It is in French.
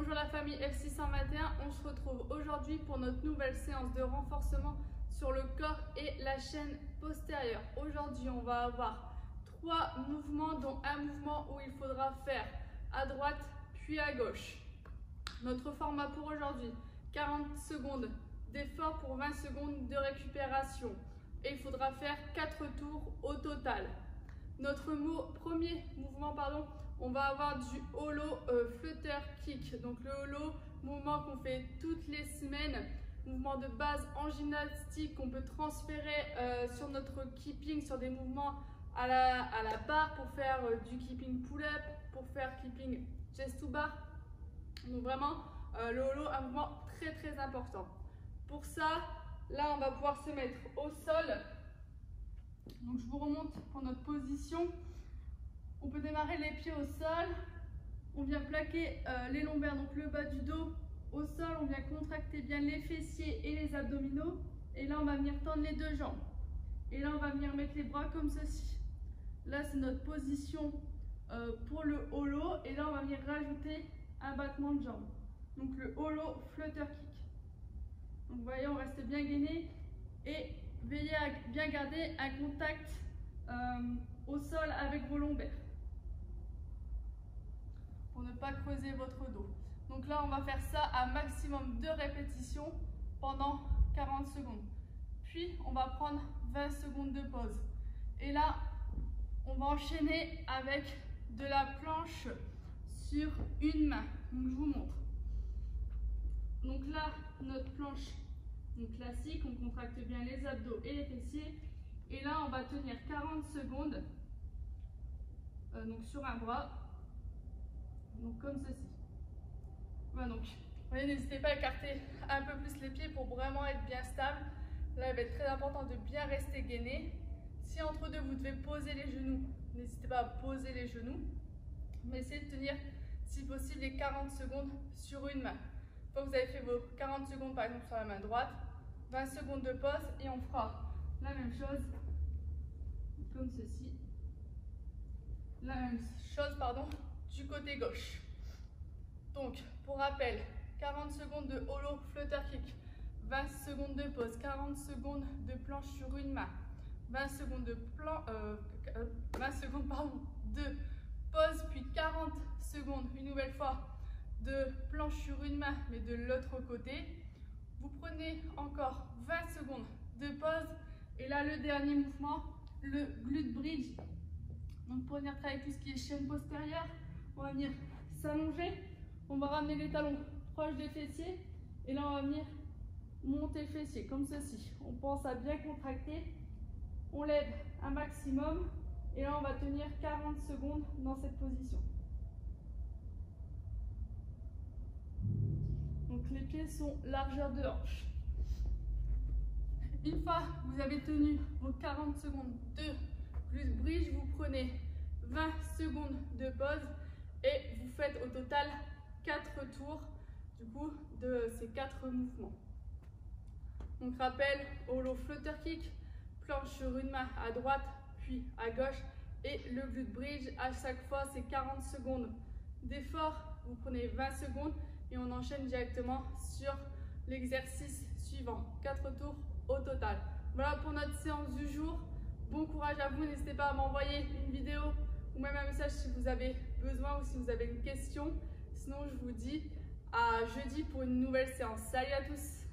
Bonjour la famille F621, on se retrouve aujourd'hui pour notre nouvelle séance de renforcement sur le corps et la chaîne postérieure. Aujourd'hui, on va avoir 3 mouvements, dont un mouvement où il faudra faire à droite puis à gauche. Notre format pour aujourd'hui, 40 secondes d'effort pour 20 secondes de récupération. Et il faudra faire 4 tours au total. Notre premier mouvement, on va avoir du holo flutter kick. Donc le holo, mouvement qu'on fait toutes les semaines, mouvement de base en gymnastique qu'on peut transférer sur notre keeping, sur des mouvements à la barre pour faire du keeping pull-up, pour faire keeping chest to bar. Donc vraiment, le holo, un mouvement très important. Pour ça, là on va pouvoir se mettre au sol. Donc je vous remonte pour notre position. On peut démarrer les pieds au sol. On vient plaquer les lombaires, donc le bas du dos au sol. On vient contracter bien les fessiers et les abdominaux. Et là on va venir tendre les deux jambes. Et là on va venir mettre les bras comme ceci. Là c'est notre position pour le holo. Et là on va venir rajouter un battement de jambes. Donc le holo flutter kick. Donc vous voyez, on reste bien gainé et veillez à bien garder un contact au sol avec vos lombaires pour ne pas creuser votre dos. Donc là, on va faire ça à maximum 2 répétitions pendant 40 secondes. Puis, on va prendre 20 secondes de pause. Et là, on va enchaîner avec de la planche sur une main. Donc, je vous montre. Donc là, notre planche classique, on contracte bien les abdos et les fessiers. Et là, on va tenir 40 secondes donc sur un bras, donc comme ceci. Voilà, donc, vous voyez, n'hésitez pas à écarter un peu plus les pieds pour vraiment être bien stable. Là, il va être très important de bien rester gainé. Si entre deux, vous devez poser les genoux, n'hésitez pas à poser les genoux. Mais essayez de tenir, si possible, les 40 secondes sur une main. Une fois que vous avez fait vos 40 secondes, par exemple, sur la main droite, 20 secondes de pause et on fera la même chose comme ceci. La même chose, du côté gauche. Donc, pour rappel, 40 secondes de holo flutter kick, 20 secondes de pause, 40 secondes de planche sur une main, 20 secondes de pause, puis 40 secondes, une nouvelle fois, de planche sur une main, mais de l'autre côté. Vous prenez encore 20 secondes de pause. Et là, le dernier mouvement, le glute bridge. Donc, pour venir travailler tout ce qui est chaîne postérieure, on va venir s'allonger. On va ramener les talons proches des fessiers. Et là, on va venir monter le fessier, comme ceci. On pense à bien contracter. On lève un maximum. Et là, on va tenir 40 secondes dans cette position. Donc les pieds sont largeur de hanche. Une fois que vous avez tenu vos 40 secondes de glute bridge, vous prenez 20 secondes de pause et vous faites au total 4 tours du coup de ces 4 mouvements. Donc rappel, holo flutter kick, planche sur une main à droite puis à gauche et le glute bridge. À chaque fois c'est 40 secondes d'effort, vous prenez 20 secondes. Et on enchaîne directement sur l'exercice suivant. 4 tours au total. Voilà pour notre séance du jour. Bon courage à vous. N'hésitez pas à m'envoyer une vidéo ou même un message si vous avez besoin ou si vous avez une question. Sinon, je vous dis à jeudi pour une nouvelle séance. Salut à tous!